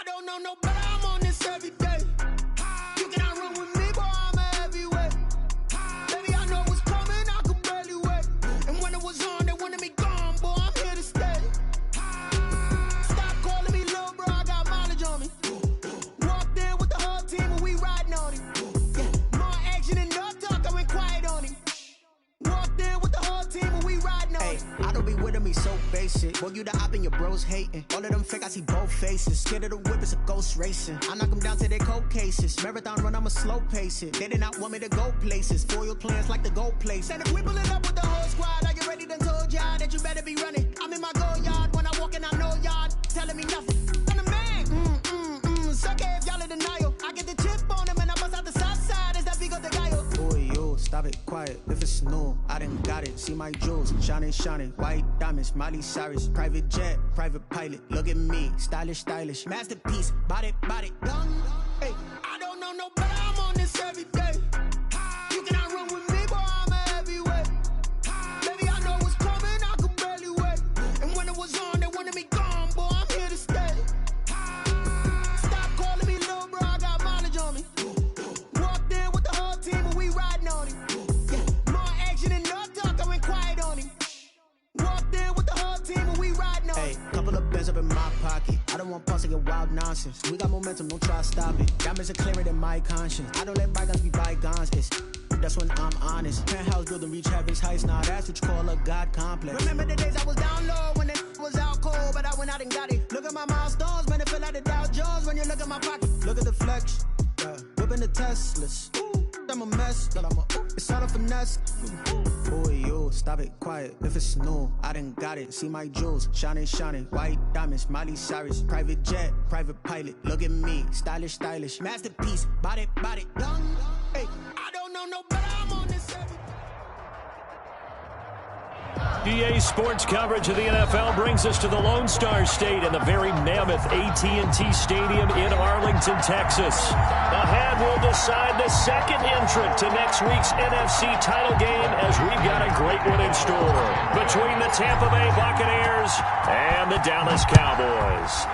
don't know no better, I'm on this every day. You cannot run with me, boy, I'm a heavyweight. Baby, I know what's coming, I could barely wait. And when it was on, they wanted me gone, boy, I'm here to stay. Stop calling me little bro, I got mileage on me. Walked in with the whole team and we riding on him. Yeah, more action and no talk, I went quiet on him. Walked in with the whole team and we riding on him. I don't be with me so basic. Boy, you the op and your bros hating. All of them fake, I see both faces. Scared of the whip, it's a ghost racing. I knock them down to their cold cases. Marathon run, I'ma slow pace it. They did not want me to go places. Foil plans like the gold place. And if we pulling up with the whole squad, are you ready to told y'all that you better be running? I'm in my go yard. When I walk in, I know y'all telling me nothing. I'm the man. Suck it if y'all in denial. I get the chip on him and I bust out the south side. Is that Vigo de Gallo? Boy, yo, stop it, quiet. If it's new, I done got it. See my jewels, shining, shining. White diamonds, Miley Cyrus. Private jet, private pilot. Look at me, stylish, stylish. Masterpiece, body, young. Hey, I don't know no better, I'm on this every day. You cannot run with me, boy, I'm a heavyweight. Baby, I know what's coming, I could barely wait. And when it was on, they wanted me gone, boy, I'm here to stay. Stop calling me little bro, I got mileage on me. Walked in with the whole team and we riding on him. Yeah, more action and no talk, I went quiet on him. Walked in with the whole team and we riding on him. hey, couple of bands up in my pocket. I don't want pause to get wild nonsense. We got momentum, don't try to stop it. Diamonds are clearer than my conscience. I don't let bygones be bygones. That's when I'm honest. Penthouse building, reach heaven's heights. Now that's what you call a God complex. Remember the days I was down low when it was out cold, but I went out and got it. Look at my milestones, man, it feel like the Dow Jones when you look at my pocket. Look at the flex, whipping the Teslas. I'm a mess, but it's all a finesse. Boy, yo, stop it, quiet. If it's new, I done got it. See my jewels, shining, shining. White diamonds, Miley Cyrus. Private jet, private pilot. Look at me, stylish, stylish. Masterpiece, body, young. Hey, I don't know no better, I'm on this every day. EA Sports coverage of the NFL brings us to the Lone Star State and the very mammoth AT&T Stadium in Arlington, Texas. The hand will decide the second entrant to next week's NFC title game as we've got a great one in store between the Tampa Bay Buccaneers and the Dallas Cowboys.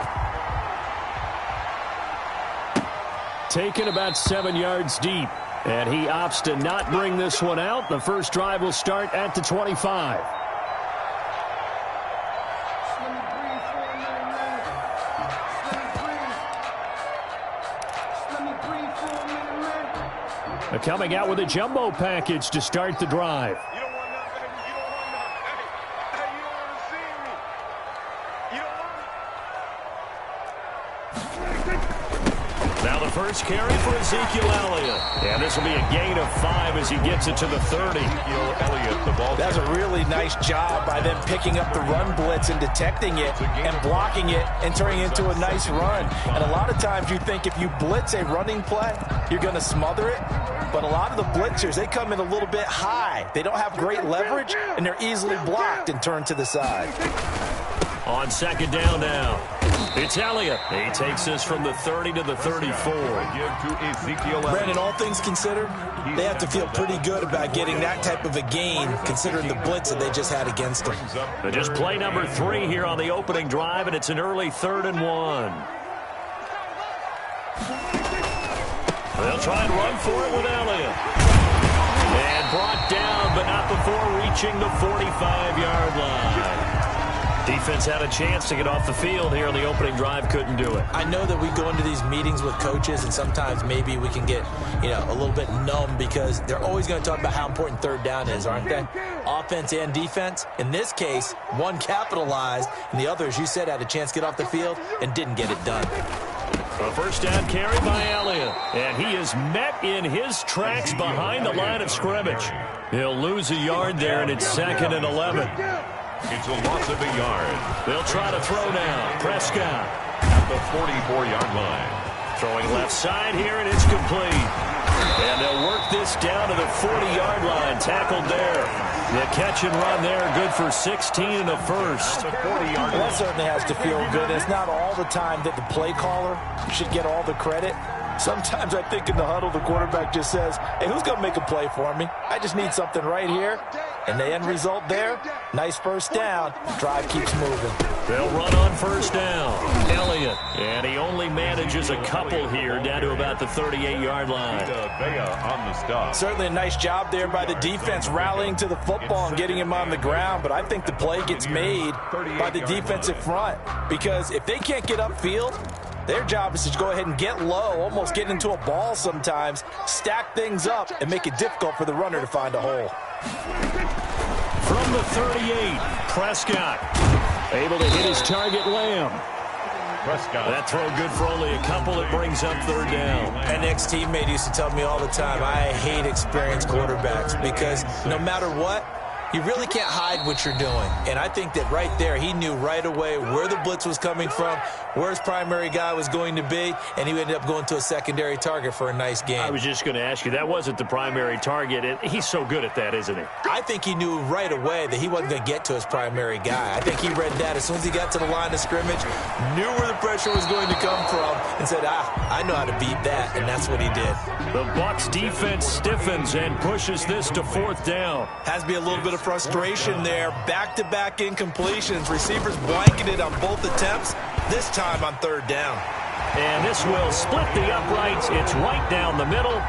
Taken about 7 yards deep, and he opts to not bring this one out. The first drive will start at the 25. Coming out with a jumbo package to start the drive. You don't want nothing. You don't want nothing. Hey, you don't want to see me. You don't want. Now the first carry for Ezekiel Elliott. And this will be a gain of 5 as he gets it to the 30. Ezekiel Elliott, the ball. That's a really nice job by them picking up the run blitz and detecting it and blocking it and turning it into a nice run. And a lot of times you think if you blitz a running play, you're going to smother it. But a lot of the blitzers, they come in a little bit high. They don't have great leverage, and they're easily blocked and turned to the side. On second down now, it's Elliott. He takes us from the 30 to the 34. Brandon, all things considered, they have to feel pretty good about getting that type of a gain, considering the blitz that they just had against them. But just play number 3 here on the opening drive, and it's an early 3rd and 1. They'll try and run for it with Elliott. And brought down, but not before reaching the 45-yard line. Defense had a chance to get off the field here on the opening drive, couldn't do it. I know that we go into these meetings with coaches, and sometimes maybe we can get, a little bit numb because they're always going to talk about how important third down is, aren't they? Offense and defense. In this case, one capitalized, and the other, as you said, had a chance to get off the field and didn't get it done. A first down carry by Elliott, and he is met in his tracks behind the line of scrimmage. He'll lose a yard there, and it's 2nd and 11. It's a loss of a yard. They'll try to throw now. Prescott at the 44-yard line. Throwing left side here, and it's complete. And they'll work this down to the 40-yard line. Tackled there. The catch and run there, good for 16 and a first. Well, that certainly has to feel good. It's not all the time that the play caller should get all the credit. Sometimes I think in the huddle, the quarterback just says, hey, who's going to make a play for me? I just need something right here. And the end result there, nice first down. Drive keeps moving. They'll run on first down. Elliott And he only manages a couple here, down to about the 38-yard line. On the stop. Certainly a nice job there by the defense rallying to the football and getting him on the ground, but I think the play gets made by the defensive front, because if they can't get upfield, their job is to go ahead and get low, almost get into a ball sometimes, stack things up, and make it difficult for the runner to find a hole. From the 38, Prescott able to hit his target, Lamb. Prescott. That throw good for only a couple. It brings up third down. An ex-teammate used to tell me all the time, I hate experienced quarterbacks because no matter what, you really can't hide what you're doing. And I think that right there, he knew right away where the blitz was coming from, where his primary guy was going to be, and he ended up going to a secondary target for a nice game. I was just going to ask you, that wasn't the primary target. And he's so good at that, isn't he? I think he knew right away that he wasn't going to get to his primary guy. I think he read that as soon as he got to the line of scrimmage, knew where the pressure was going to come from, and said, I know how to beat that, and that's what he did. The Bucs defense stiffens and pushes this to fourth down. Has to be a little bit of frustration there. Back-to-back incompletions. Receivers blanketed on both attempts, this time on third down. And this will split the uprights. It's right down the middle.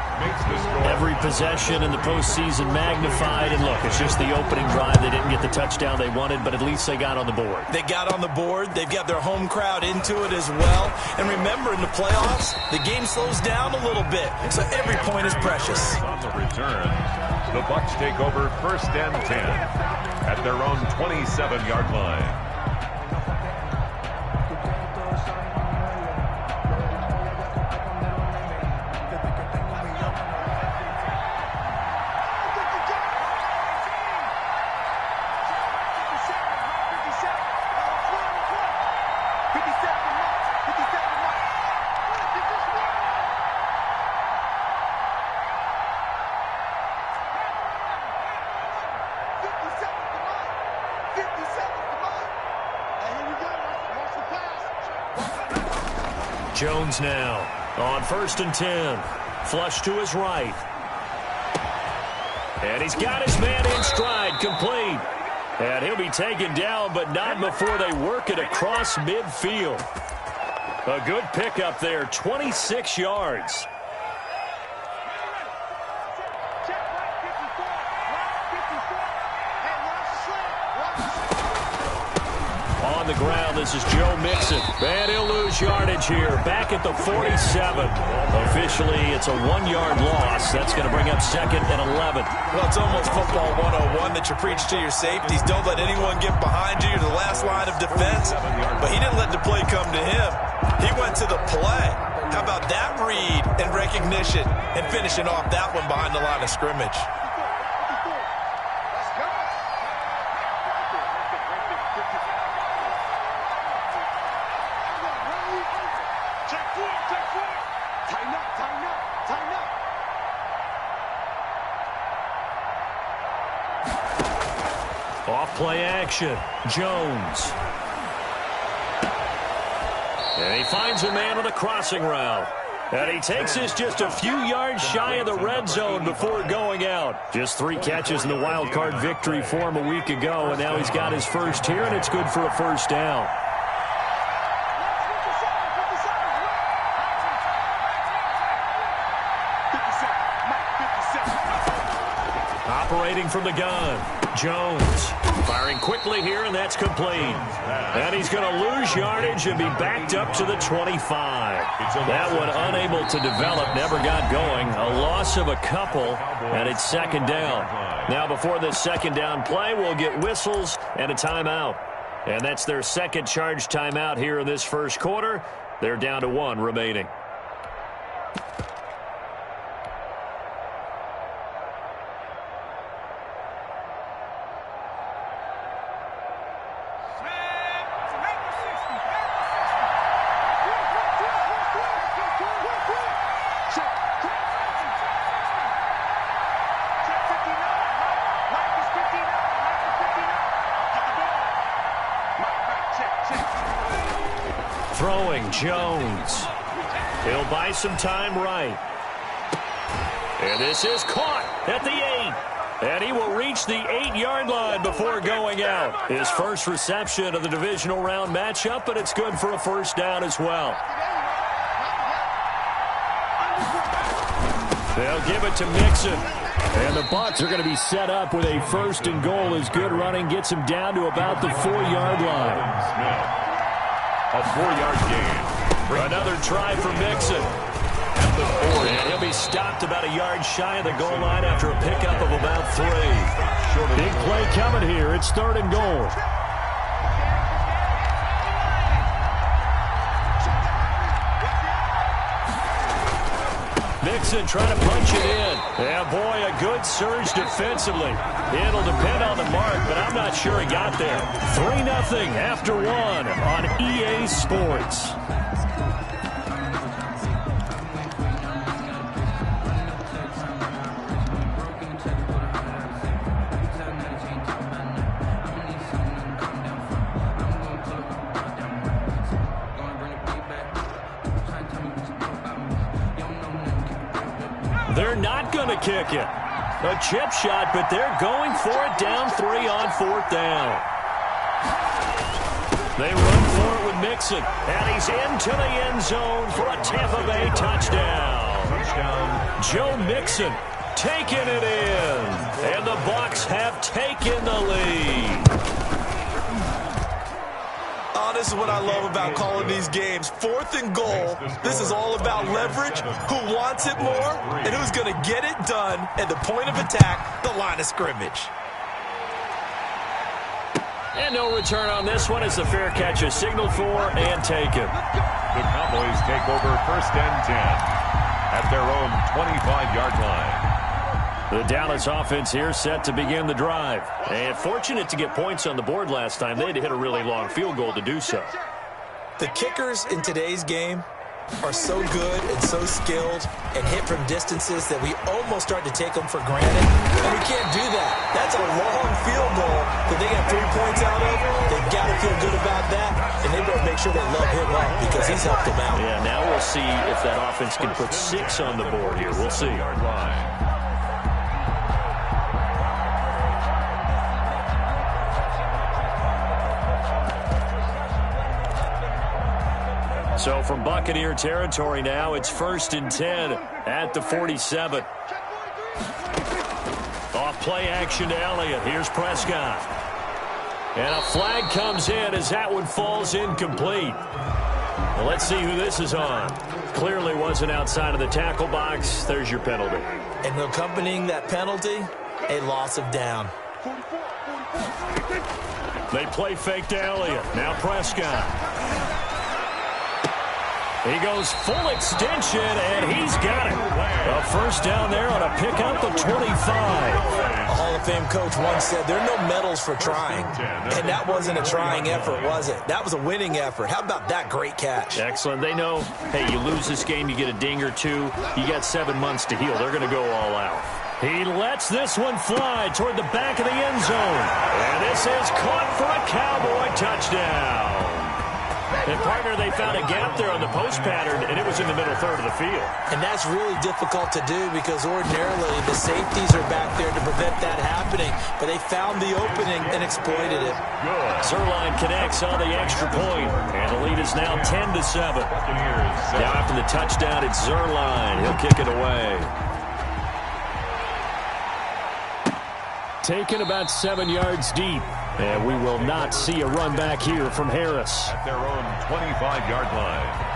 Every possession in the postseason magnified. And look, it's just the opening drive. They didn't get the touchdown they wanted, but at least they got on the board. They got on the board. They've got their home crowd into it as well. And remember, in the playoffs, the game slows down a little bit, so every point is precious. On the return, the Bucs take over 1st and 10 at their own 27-yard line. Jones now on 1st and 10. Flush to his right. And he's got his man in stride, complete. And he'll be taken down, but not before they work it across midfield. A good pickup there, 26 yards. On the ground, this is Joe Mixon. And he'll lose yardage here, back at the 47. Officially, it's a 1-yard loss. That's going to bring up 2nd and 11. Well, it's almost football 101 that you preach to your safeties. Don't let anyone get behind you. You're the last line of defense. But he didn't let the play come to him. He went to the play. How about that read and recognition and finishing off that one behind the line of scrimmage? Off-play action. Jones. And he finds a man on the crossing route. And he takes this just a few yards shy of the red zone before going out. Just 3 catches in the wild card victory for him a week ago, and now he's got his first here, and it's good for a first down. Operating from the gun, Jones firing quickly here, and that's complete. And he's going to lose yardage and be backed up to the 25. That one unable to develop, never got going. A loss of a couple, and it's 2nd down. Now before this 2nd down play, we'll get whistles and a timeout. And that's their 2nd charge timeout here in this first quarter. They're down to 1 remaining. Throwing, Jones. He'll buy some time right. And this is caught at the 8. And he will reach the 8-yard line before going out. His first reception of the divisional round matchup, but it's good for a first down as well. They'll give it to Mixon. And the Bucs are going to be set up with a first and goal as good running gets him down to about the 4-yard line. A 4-yard gain. Another try for Mixon. And he'll be stopped about a yard shy of the goal line after a pickup of about 3. Big play coming here. It's 3rd and goal. Mixon trying to punch it in. Yeah, boy, a good surge defensively. It'll depend on the mark, but I'm not sure he got there. 3-0 after 1 on EA Sports. They're not going to kick it. A chip shot, but they're going for it down 3 on 4th down. They run for it with Mixon, and he's into the end zone for a Tampa Bay touchdown. Joe Mixon taking it in, and the Bucs have taken the lead. This is what I love about calling these games. 4th and goal. This is all about leverage, who wants it more, and who's going to get it done at the point of attack, the line of scrimmage. And no return on this one as the fair catch is signaled for and taken. The Cowboys take over 1st and 10 at their own 25-yard line. The Dallas offense here set to begin the drive. And fortunate to get points on the board last time. They had to hit a really long field goal to do so. The kickers in today's game are so good and so skilled and hit from distances that we almost start to take them for granted. And we can't do that. That's a long field goal that they got 3 points out of. They've got to feel good about that. And they better make sure they love him up because he's helped them out. Yeah, now we'll see if that offense can put 6 on the board here. We'll see. So from Buccaneer territory now, it's 1st and 10 at the 47. Off play action to Elliott. Here's Prescott. And a flag comes in as that one falls incomplete. Well, let's see who this is on. Clearly wasn't outside of the tackle box. There's your penalty. And accompanying that penalty, a loss of down. They play fake to Elliott. Now Prescott. He goes full extension, and he's got it. A first down there on a pickup of 25. A Hall of Fame coach once said, there are no medals for trying. And that wasn't a trying effort, was it? That was a winning effort. How about that great catch? Excellent. They know, hey, you lose this game, you get a ding or 2. You got 7 months to heal. They're going to go all out. He lets this one fly toward the back of the end zone. And this is caught for a Cowboy touchdown. And, partner, they found a gap there on the post pattern, and it was in the middle third of the field. And that's really difficult to do because ordinarily the safeties are back there to prevent that happening. But they found the opening and exploited it. Good. Zuerlein connects on the extra point, and the lead is now 10-7. Now after the touchdown, it's Zuerlein. He'll kick it away. Taken about 7 yards deep. And we will not see a run back here from Harris. At their own 25-yard line.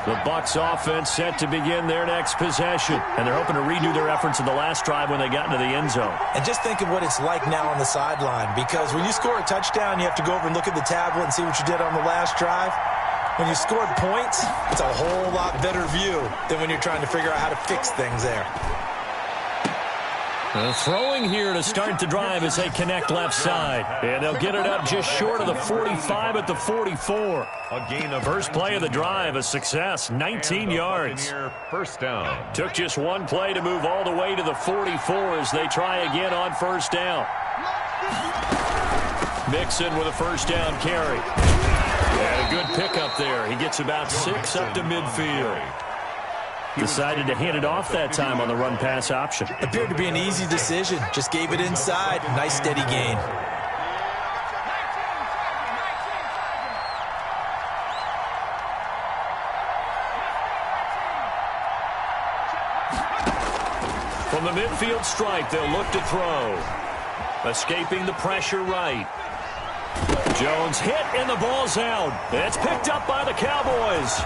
The Bucs offense set to begin their next possession. And they're hoping to redo their efforts in the last drive when they got into the end zone. And just think of what it's like now on the sideline. Because when you score a touchdown, you have to go over and look at the tablet and see what you did on the last drive. When you scored points, it's a whole lot better view than when you're trying to figure out how to fix things there. Throwing here to start the drive as they connect left side. And they'll get it up just short of the 45 at the 44. A gain of first play of the drive, a success, 19 yards. First down. Took just one play to move all the way to the 44 as they try again on first down. Mixon with a first down carry. And a good pickup there. He gets about 6 up to midfield. Decided to hand it off that time on the run-pass option. Appeared to be an easy decision. Just gave it inside. Nice steady gain. From the midfield stripe, they'll look to throw. Escaping the pressure right. Jones hit and the ball's out. It's picked up by the Cowboys.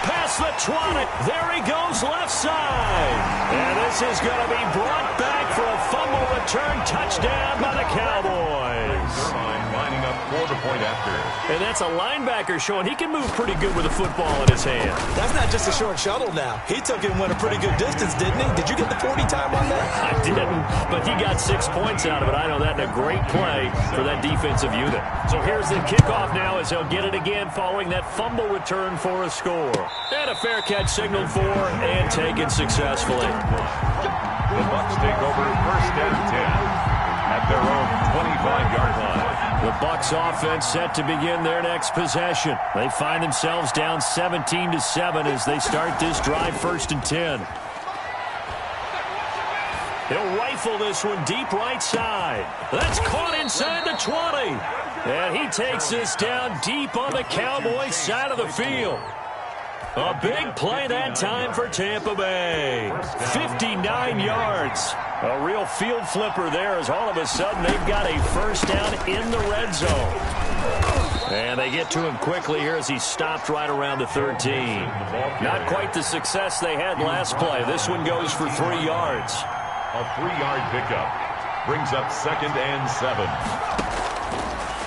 Past the 20. There he goes left side. And this is going to be brought back for a fumble return touchdown by the Cowboys. Lining up for the point after. And that's a linebacker showing he can move pretty good with a football in his hand. That's not just a short shuttle now. He took it and went a pretty good distance, didn't he? Did you get the 40 time on that? I didn't, but he got 6 points out of it. I know that in a great play for that defensive unit. So here's the kickoff now as they'll get it again following that fumble return for a score. And a fair catch signaled for and taken successfully. The Bucs take over first and 10 at their own 25-yard line. The Bucs offense set to begin their next possession. They find themselves down 17-7 as they start this drive first and 10. He'll rifle this one deep right side. That's caught inside the 20. And he takes this down deep on the Cowboys side of the field. A big play that time for Tampa Bay. 59 yards. A real field flipper there as all of a sudden they've got a first down in the red zone. And they get to him quickly here as he stopped right around the 13. Not quite the success they had last play. This one goes for 3 yards. A 3-yard pickup brings up 2nd and 7.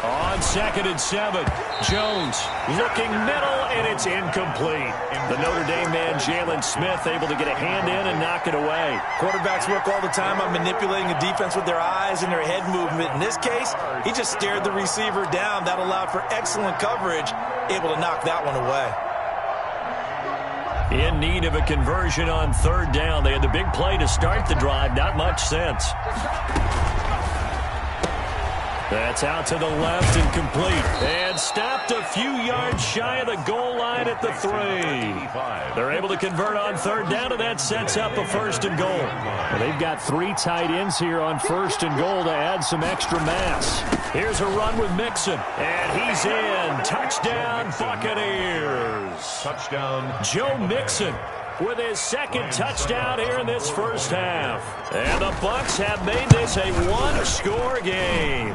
On 2nd and 7, Jones looking middle, and it's incomplete. The Notre Dame man, Jalen Smith, able to get a hand in and knock it away. Quarterbacks work all the time on manipulating a defense with their eyes and their head movement. In this case, he just stared the receiver down. That allowed for excellent coverage, able to knock that one away. In need of a conversion on 3rd down. They had the big play to start the drive. Not much sense. That's out to the left and complete. And stopped a few yards shy of the goal line at the 3. They're able to convert on 3rd down, and that sets up a 1st and goal. Well, they've got 3 tight ends here on 1st and goal to add some extra mass. Here's a run with Mixon, and he's in. Touchdown, Buccaneers. Touchdown, Joe Mixon with his 2nd touchdown here in this first half. And the Bucs have made this a 1-score game.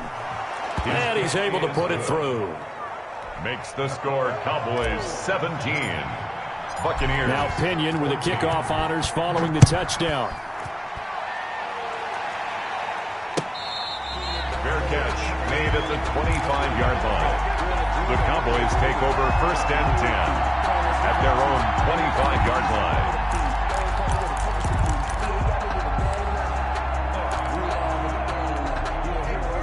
And he's able to put it through. Makes the score Cowboys 17. Buccaneers. Now Pinion with the kickoff honors following the touchdown. Fair catch made at the 25-yard line. The Cowboys take over first and 10 at their own 25-yard line.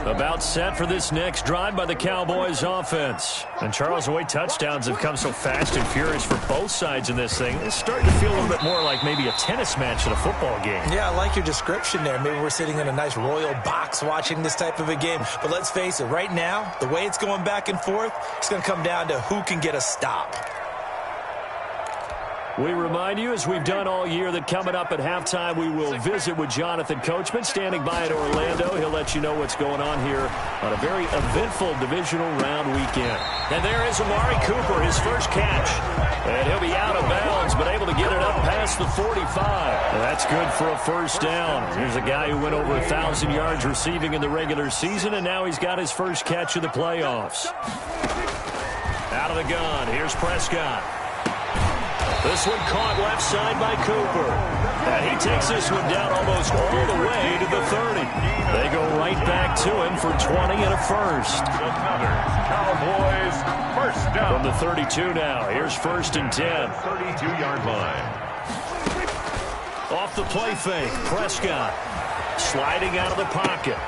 About set for this next drive by the Cowboys offense. And Charles, the way touchdowns have come so fast and furious for both sides in this thing, it's starting to feel a little bit more like maybe a tennis match than a football game. Yeah, I like your description there. Maybe we're sitting in a nice royal box watching this type of a game. But let's face it, right now, the way it's going back and forth, it's going to come down to who can get a stop. We remind you, as we've done all year, that coming up at halftime, we will visit with Jonathan Coachman, standing by at Orlando. He'll let you know what's going on here on a very eventful divisional round weekend. And there is Amari Cooper, his first catch. And he'll be out of bounds, but able to get it up past the 45. Well, that's good for a first down. Here's a guy who went over 1,000 yards receiving in the regular season, and now he's got his first catch of the playoffs. Out of the gun, here's Prescott. This one caught left side by Cooper. And he takes this one down almost all the way to the 30. They go right back to him for 20 and a first. Another Cowboys first down. From the 32 now. Here's 1st and 10. 32-yard line. Off the play fake. Prescott sliding out of the pocket.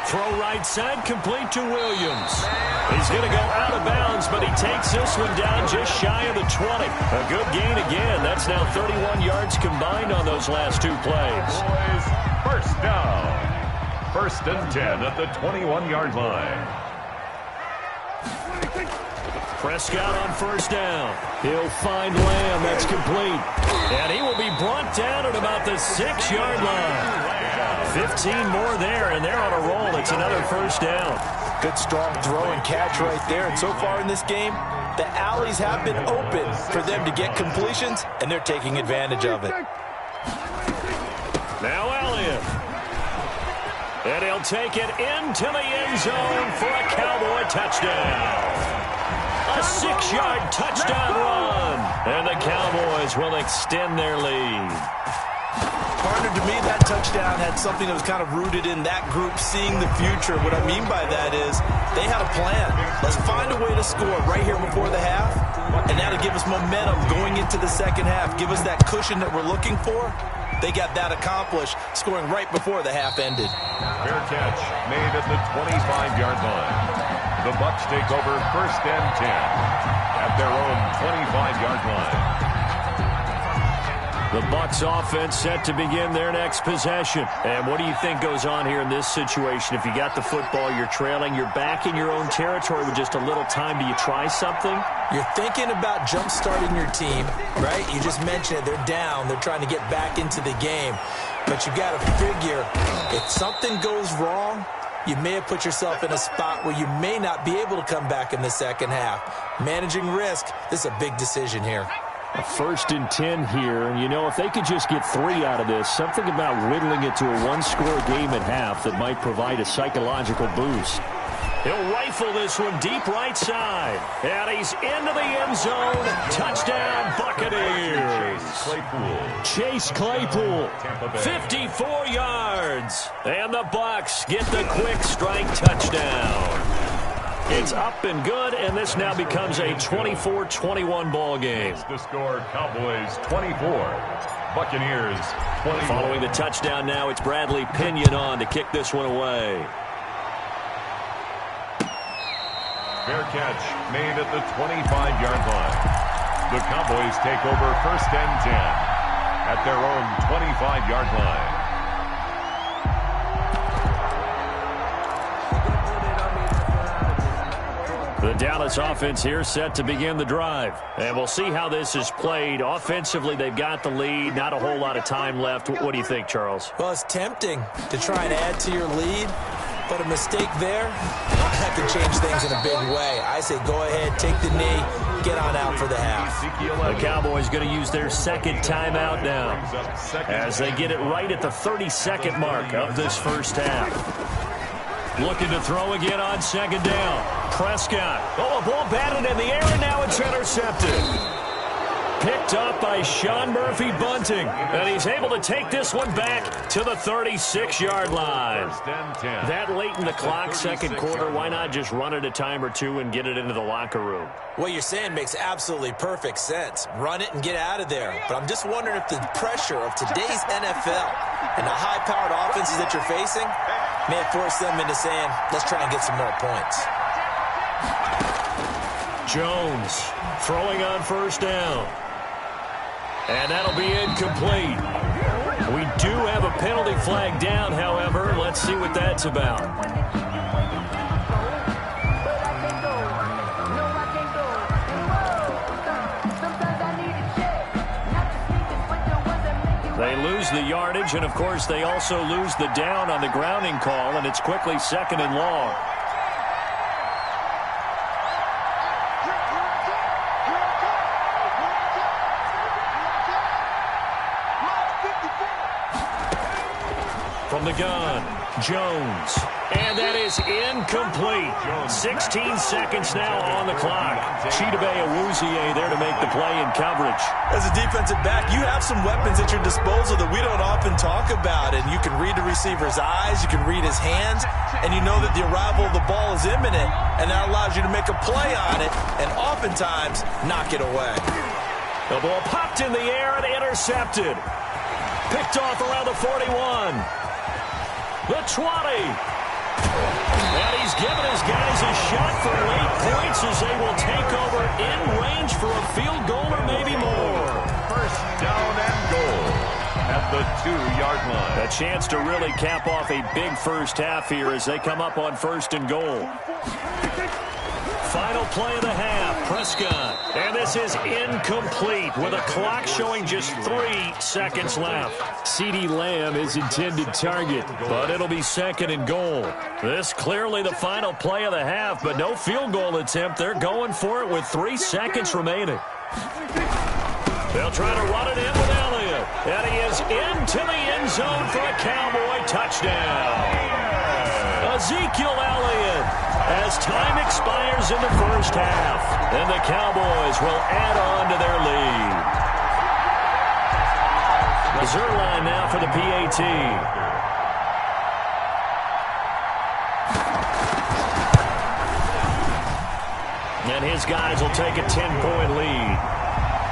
Throw right side, complete to Williams. He's going to go out of bounds, but he takes this one down just shy of the 20. A good gain again. That's now 31 yards combined on those last 2 plays. Boys, first down. First and 10 at the 21-yard line. Prescott on first down. He'll find Lamb. That's complete. And he will be brought down at about the 6-yard line. 15 more there, and they're on a roll. It's another first down. Good, strong throw and catch right there. And so far in this game, the alleys have been open for them to get completions, and they're taking advantage of it. Now Elliott. And he'll take it into the end zone for a Cowboy touchdown. A 6-yard touchdown run. And the Cowboys will extend their lead. Partner, to me, that touchdown had something that was kind of rooted in that group seeing the future. What I mean by that is they had a plan. Let's find a way to score right here before the half, and that'll give us momentum going into the second half. Give us that cushion that we're looking for. They got that accomplished, scoring right before the half ended. Fair catch made at the 25-yard line. The Bucs take over first and 10 at their own 25-yard line. The Bucs offense set to begin their next possession. And what do you think goes on here in this situation? If you got the football, you're trailing, you're back in your own territory with just a little time. Do you try something? You're thinking about jump-starting your team, right? You just mentioned it. They're down. They're trying to get back into the game. But you got to figure if something goes wrong, you may have put yourself in a spot where you may not be able to come back in the second half. Managing risk, this is a big decision here. A 1st and 10 here, and you know, if they could just get 3 out of this, something about whittling it to a one-score game at half that might provide a psychological boost. He'll rifle this one deep right side, and he's into the end zone. Touchdown, Buccaneers. Chase Claypool, 54 yards, and the Bucs get the quick strike touchdown. It's up and good, and this now becomes a 24-21 ball game. The score, Cowboys 24, Buccaneers 20. Following the touchdown now, it's Bradley Pinion on to kick this one away. Fair catch made at the 25-yard line. The Cowboys take over first and 10 at their own 25-yard line. The Dallas offense here set to begin the drive. And we'll see how this is played. Offensively, they've got the lead. Not a whole lot of time left. What do you think, Charles? Well, it's tempting to try and add to your lead, but a mistake there, that could change things in a big way. I say go ahead, take the knee, get on out for the half. The Cowboys going to use their second timeout now as they get it right at the 30-second mark of this first half. Looking to throw again on second down. Prescott. Oh, a ball batted in the air, and now it's intercepted. Picked up by Sean Murphy Bunting. And he's able to take this one back to the 36-yard line. That late in the clock, second quarter, why not just run it a time or two and get it into the locker room? What you're saying makes absolutely perfect sense. Run it and get out of there. But I'm just wondering if the pressure of today's NFL and the high-powered offenses that you're facing may have forced them into saying, let's try and get some more points. Jones throwing on first down. And that'll be incomplete. We do have a penalty flag down, however. Let's see what that's about. They lose the yardage, and, of course, they also lose the down on the grounding call, and it's quickly second and long. From the gun, Jones. And that is incomplete. 16 seconds now on the clock. Chidobe Awuzie there to make the play in coverage. As a defensive back, you have some weapons at your disposal that we don't often talk about. And you can read the receiver's eyes, you can read his hands, and you know that the arrival of the ball is imminent. And that allows you to make a play on it and oftentimes knock it away. The ball popped in the air and intercepted. Picked off around the 41. The 20. And he's given his guys a shot for late points as they will take over in range for a field goal or maybe more. First down and goal at the the 2-yard line. A chance to really cap off a big first half here as they come up on 1st and goal. Final play of the half, Prescott. And this is incomplete with a clock showing just 3 seconds left. CeeDee Lamb is intended target, but it'll be 2nd and goal. This clearly the final play of the half, but no field goal attempt. They're going for it with 3 seconds remaining. They'll try to run it in with Elliott. And he is into the end zone for a Cowboy touchdown. Ezekiel Elliott, as time expires in the first half, and the Cowboys will add on to their lead. Zuerlein now for the PAT. And his guys will take a 10-point lead.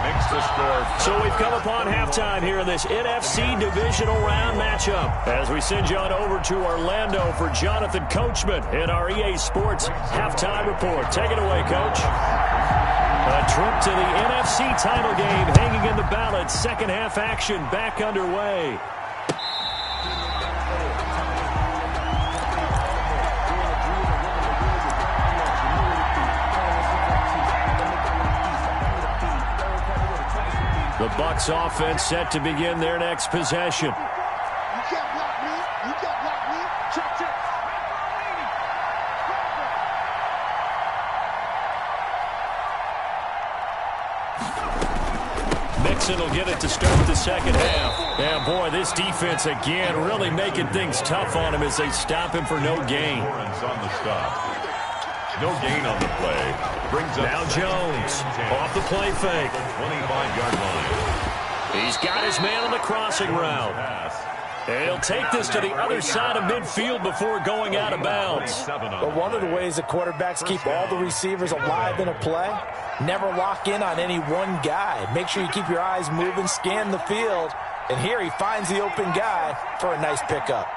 Makes the score. So we've come upon halftime here in this NFC divisional round matchup as we send you on over to Orlando for Jonathan Coachman in our EA Sports halftime report. Take it away, Coach. A trip to the NFC title game hanging in the balance. Second half action back underway. The Bucs offense set to begin their next possession. You can't block me. You can't block me. Check, check. Mixon will get it to start the second half. And boy, this defense again really making things tough on him as they stop him for no gain. Lawrence on the stop. No gain on the play. Brings up now Jones off the play fake. 25-yard line. He's got his man on the crossing route. And he'll take this to the other side of midfield before going out of bounds. But one of the ways the quarterbacks keep all the receivers alive in a play, never lock in on any one guy. Make sure you keep your eyes moving, scan the field. And here he finds the open guy for a nice pickup.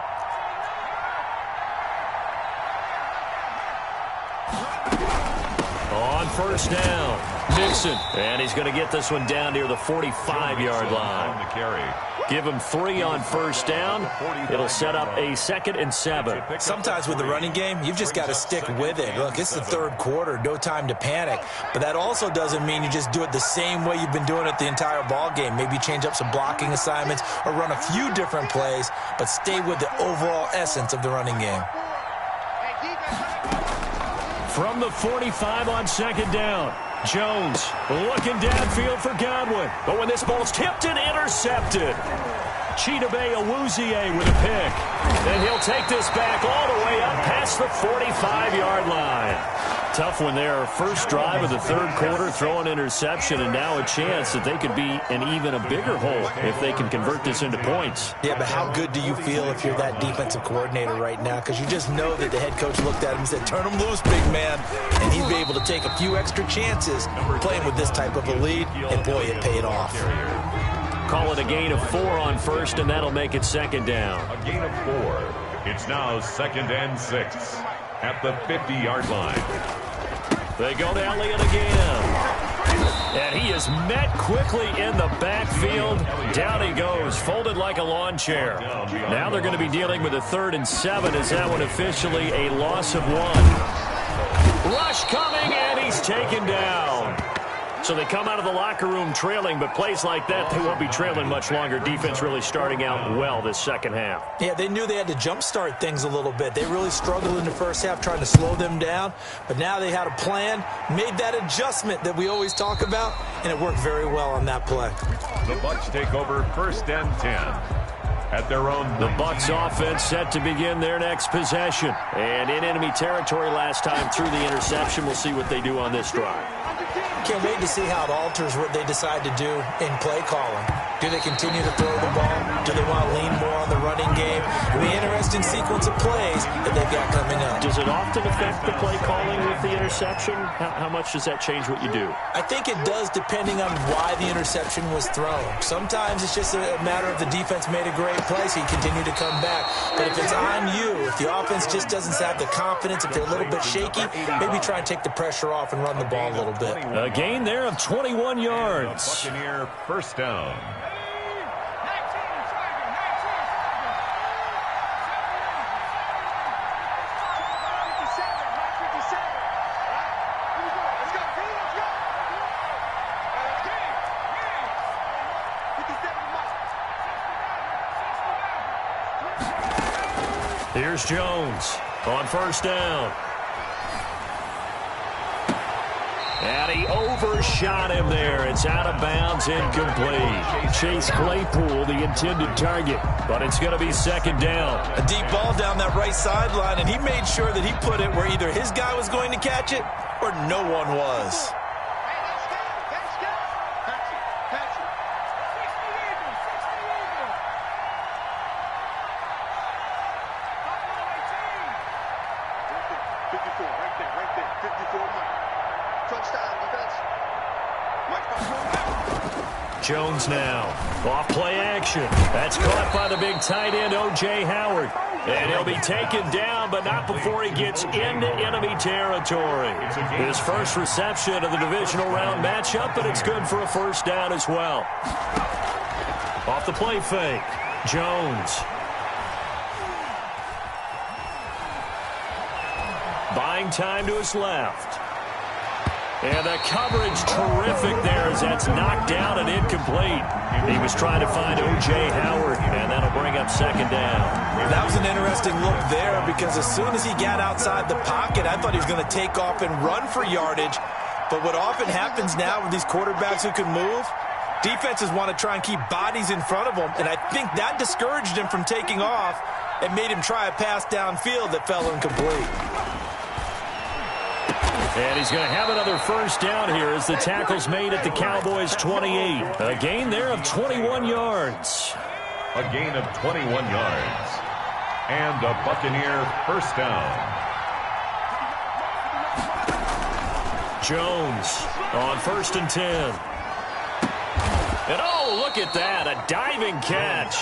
On first down, Mixon. And he's going to get this one down near the 45-yard line. Give him 3 on first down. It'll set up a 2nd and 7. Sometimes with the running game, you've just got to stick with it. Look, it's the third quarter, no time to panic. But that also doesn't mean you just do it the same way you've been doing it the entire ball game. Maybe change up some blocking assignments or run a few different plays, but stay with the overall essence of the running game. From the 45 on 2nd down, Jones looking downfield for Godwin. But when this ball's tipped and intercepted, Chidobe Awuzie with a pick. And he'll take this back all the way up past the 45-yard line. Tough one there. First drive of the third quarter, throw an interception, and now a chance that they could be in even a bigger hole if they can convert this into points. Yeah, but how good do you feel if you're that defensive coordinator right now? Because you just know that the head coach looked at him and said, turn him loose, big man. And he'd be able to take a few extra chances playing with this type of a lead, and boy, it paid off. Call it a gain of 4 on first, and that'll make it 2nd down. A gain of 4. It's now 2nd and 6 at the 50-yard line. They go to Elliott again. And he is met quickly in the backfield. Down he goes, folded like a lawn chair. Now they're going to be dealing with a 3rd and 7. Is that one officially a loss of 1? Rush coming, and he's taken down. So they come out of the locker room trailing, but plays like that, they won't be trailing much longer. Defense really starting out well this second half. Yeah, they knew they had to jumpstart things a little bit. They really struggled in the first half trying to slow them down, but now they had a plan, made that adjustment that we always talk about, and it worked very well on that play. The Bucs take over 1st and 10 at their own. The Bucs offense set to begin their next possession. And in enemy territory last time through the interception. We'll see what they do on this drive. Can't wait to see how it alters what they decide to do in play calling. Do they continue to throw the ball? Do they want to lean more on the running game? It'll be an interesting sequence of plays that they've got coming up. Does it often affect the play calling with the interception? How much does that change what you do? I think it does depending on why the interception was thrown. Sometimes it's just a matter of the defense made a great play, so you continue to come back. But if it's on you, if the offense just doesn't have the confidence, if they're a little bit shaky, maybe try and take the pressure off and run the ball a little bit. A gain there of 21 yards. Buccaneer 1st down. Here's Jones on first down. And he overshot him there. It's out of bounds, incomplete. Chase Claypool, the intended target, but it's going to be second down. A deep ball down that right sideline, and he made sure that he put it where either his guy was going to catch it or no one was. Jones now, off play action. That's caught by the big tight end, O.J. Howard. And he'll be taken down, but not before he gets into enemy territory. His first reception of the divisional round matchup, but it's good for a first down as well. Off the play fake, Jones. Buying time to his left. And the coverage terrific there as that's knocked down and incomplete. He was trying to find O.J. Howard, and that'll bring up second down. That was an interesting look there because as soon as he got outside the pocket, I thought he was going to take off and run for yardage. But what often happens now with these quarterbacks who can move, defenses want to try and keep bodies in front of them, and I think that discouraged him from taking off and made him try a pass downfield that fell incomplete. And he's going to have another first down here as the tackle's made at the Cowboys' 28. A gain there of 21 yards. A gain of 21 yards. And a Buccaneer first down. Jones on 1st and 10. And oh, look at that, a diving catch.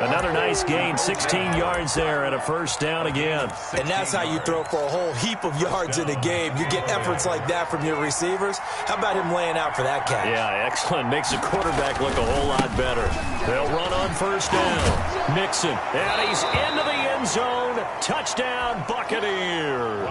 Another nice gain, 16 yards there and a first down again. And that's how you throw for a whole heap of yards in a game. You get efforts like that from your receivers. How about him laying out for that catch? Yeah, excellent. Makes the quarterback look a whole lot better. They'll run on first down. Mixon, and he's into the end zone. Touchdown, Buccaneers.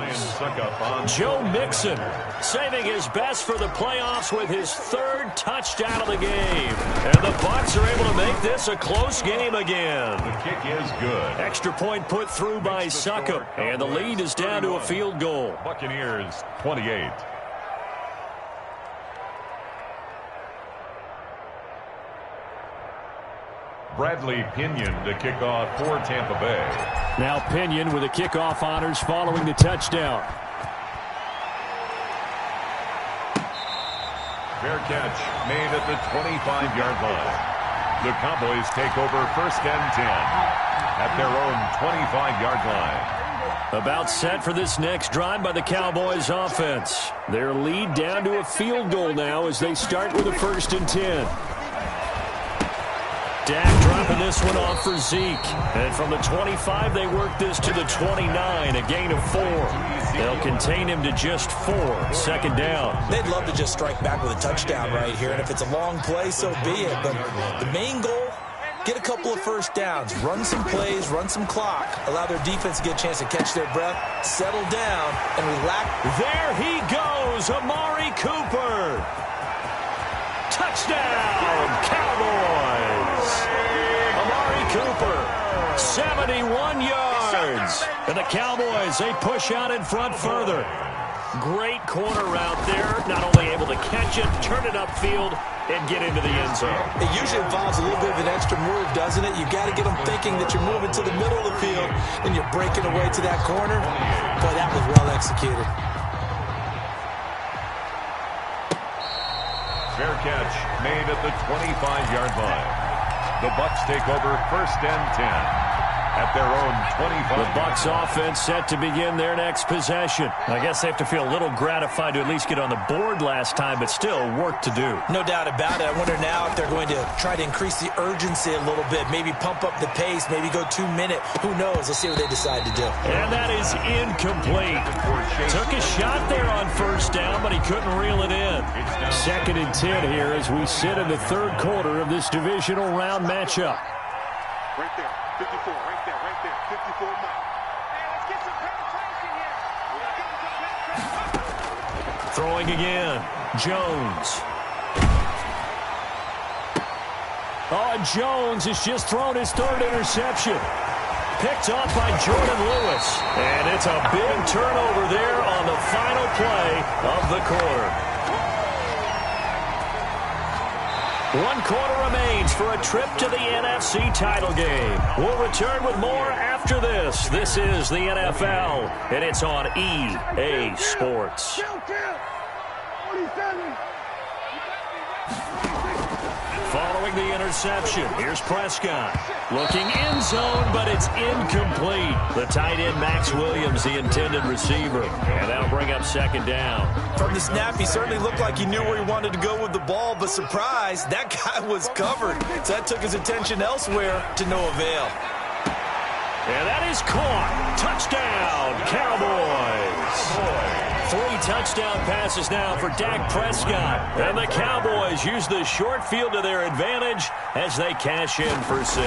Joe Mixon saving his best for the playoffs with his 3rd touchdown of the game. And the Bucs are able to make this a close game again. The kick is good. Extra point put through by Succop, and the lead is down to a field goal. Buccaneers 28. Bradley Pinion to kick off for Tampa Bay. Now Pinion with the kickoff honors following the touchdown. Fair catch made at the 25-yard line. The Cowboys take over 1st and 10 at their own 25-yard line. About set for this next drive by the Cowboys offense. Their lead down to a field goal now as they start with a 1st and 10. Dak dropping this one off for Zeke. And from the 25, they work this to the 29, a gain of 4. They'll contain him to just 4, 2nd down. They'd love to just strike back with a touchdown right here, and if it's a long play, so be it. But the main goal, get a couple of first downs, run some plays, run some clock, allow their defense to get a chance to catch their breath, settle down, and relax. There he goes, Amari Cooper. Touchdown, Cowboys. Amari Cooper, 71 yards. And the Cowboys, they push out in front further. Great corner route there. Not only able to catch it, turn it upfield, and get into the end zone. It usually involves a little bit of an extra move, doesn't it? You've got to get them thinking that you're moving to the middle of the field and you're breaking away to that corner. Boy, that was well executed. Fair catch made at the 25-yard line. The Bucs take over 1st and 10 at their own 25. The Bucs offense set to begin their next possession. I guess they have to feel a little gratified to at least get on the board last time, but still work to do. No doubt about it. I wonder now if they're going to try to increase the urgency a little bit, maybe pump up the pace, maybe go 2-minute. Who knows? Let's see what they decide to do. And that is incomplete. Took a shot there on first down, but he couldn't reel it in. 2nd and 10 here as we sit in the 3rd quarter of this divisional round matchup. Right there, 54, right there, 54 more. Hey, let's get some penetration here. Throwing again, Jones. Oh, and Jones has just thrown his 3rd interception. picked off by Jordan Lewis. And it's a big turnover there on the final play of the quarter. 1 quarter remains for a trip to the NFC title game. We'll return with more after this. This is the NFL, and it's on EA Sports. Following the interception, here's Prescott. Looking end zone, but it's incomplete. The tight end, Max Williams, the intended receiver. And that'll bring up second down. From the snap, he certainly looked like he knew where he wanted to go with the ball, but surprise, that guy was covered. So that took his attention elsewhere to no avail. And that is caught. Touchdown, Cowboys. 3 touchdown passes now for Dak Prescott. And the Cowboys use the short field to their advantage as they cash in for 6.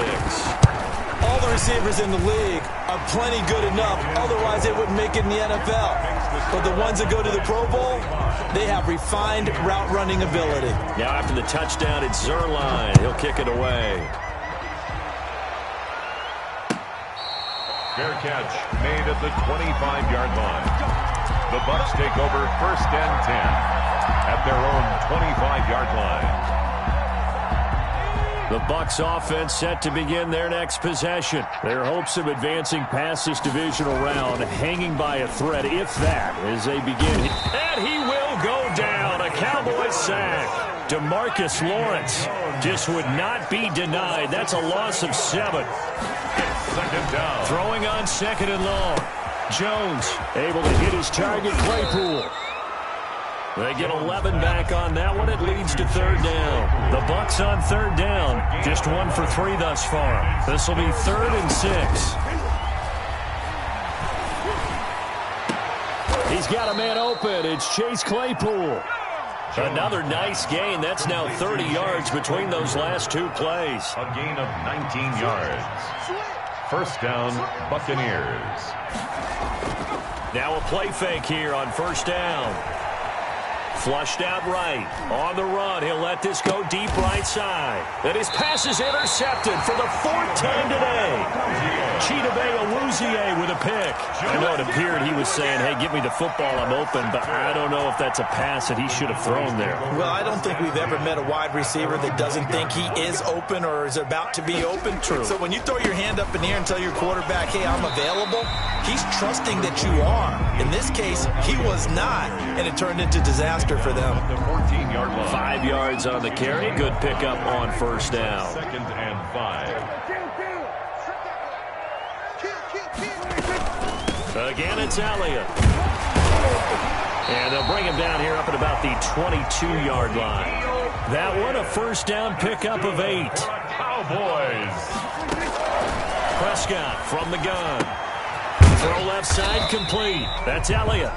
All the receivers in the league are plenty good enough. Otherwise, they wouldn't make it in the NFL. But the ones that go to the Pro Bowl, they have refined route running ability. Now after the touchdown, it's Zuerlein. He'll kick it away. Fair catch made at the 25-yard line. The Bucs take over 1st and 10 at their own 25-yard line. The Bucs offense set to begin their next possession. Their hopes of advancing past this divisional round hanging by a thread, if that, as they begin. And he will go down. A Cowboys sack. DeMarcus Lawrence just would not be denied. That's a loss of 7. Second down. Throwing on 2nd and long. Jones able to hit his target, Claypool. They get 11 back on that one. It leads to 3rd down. The Bucs on 3rd down. Just 1 for 3 thus far. This will be 3rd and 6. He's got a man open. It's Chase Claypool. Another nice gain. That's now 30 yards between those last 2 plays. A gain of 19 yards. 1st down, Buccaneers. Now a play fake here on 1st down. Flushed out right. On the run, he'll let this go deep right side. And his pass is intercepted for the 4th time today. Chidobe Awuzie with a pick. I know it appeared he was saying, hey, give me the football, I'm open, but I don't know if that's a pass that he should have thrown there. Well, I don't think we've ever met a wide receiver that doesn't think he is open or is about to be open. True. So when you throw your hand up in the air and tell your quarterback, hey, I'm available, he's trusting that you are. In this case, he was not, and it turned into disaster for them. The 14-yard line. 5 yards on the carry. Good pickup on 1st down. 2nd and 5. Again, it's Elliott. And they'll bring him down here up at about the 22-yard line. That one, a 1st down pickup of 8. Cowboys. Prescott from the gun. Throw left side complete. That's Elliott.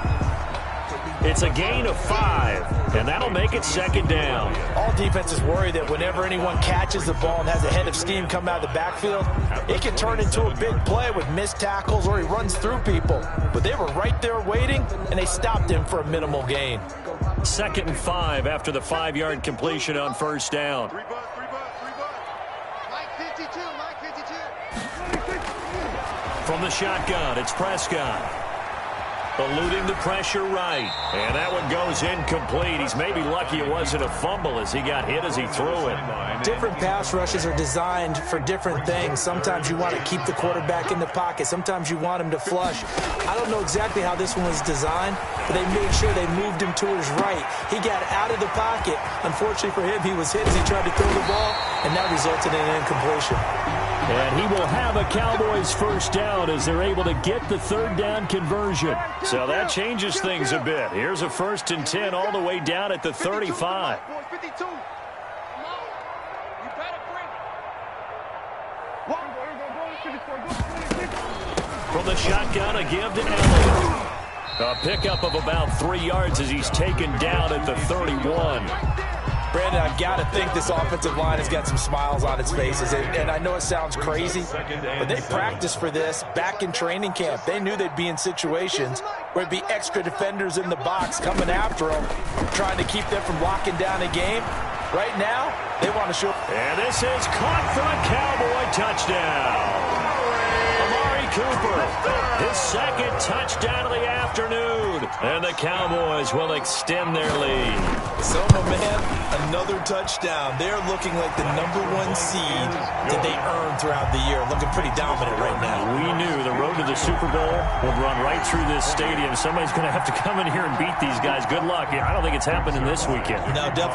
It's a gain of 5, and that'll make it 2nd down. All defenses worry that whenever anyone catches the ball and has a head of steam come out of the backfield, it can turn into a big play with missed tackles or he runs through people. But they were right there waiting, and they stopped him for a minimal gain. 2nd and 5 after the 5-yard completion on 1st down. From the shotgun, it's Prescott. Eluding the pressure right. And that one goes incomplete. He's maybe lucky it wasn't a fumble as he got hit as he threw it. Different pass rushes are designed for different things. Sometimes you want to keep the quarterback in the pocket. Sometimes you want him to flush. I don't know exactly how this one was designed, but they made sure they moved him to his right. He got out of the pocket. Unfortunately for him, he was hit as he tried to throw the ball, and that resulted in an incompletion. And he will have a Cowboys 1st down as they're able to get the 3rd down conversion. So that changes things a bit. Here's a 1st and 10 all the way down at the 35. From the shotgun, a give to Elliott. A pickup of about 3 yards as he's taken down at the 31. Brandon, I've got to think this offensive line has got some smiles on its faces. And I know it sounds crazy, but they practiced for this back in training camp. They knew they'd be in situations where it'd be extra defenders in the box coming after them, trying to keep them from locking down a game. Right now, they want to show. And this is caught for a Cowboy touchdown. Amari Cooper, his second touchdown of the afternoon. And the Cowboys will extend their lead. Soma, man, another touchdown. They're looking like the #1 seed that they earned throughout the year. Looking pretty dominant right now. We knew the road to the Super Bowl would run right through this stadium. Somebody's going to have to come in here and beat these guys. Good luck. I don't think it's happening this weekend. No, definitely.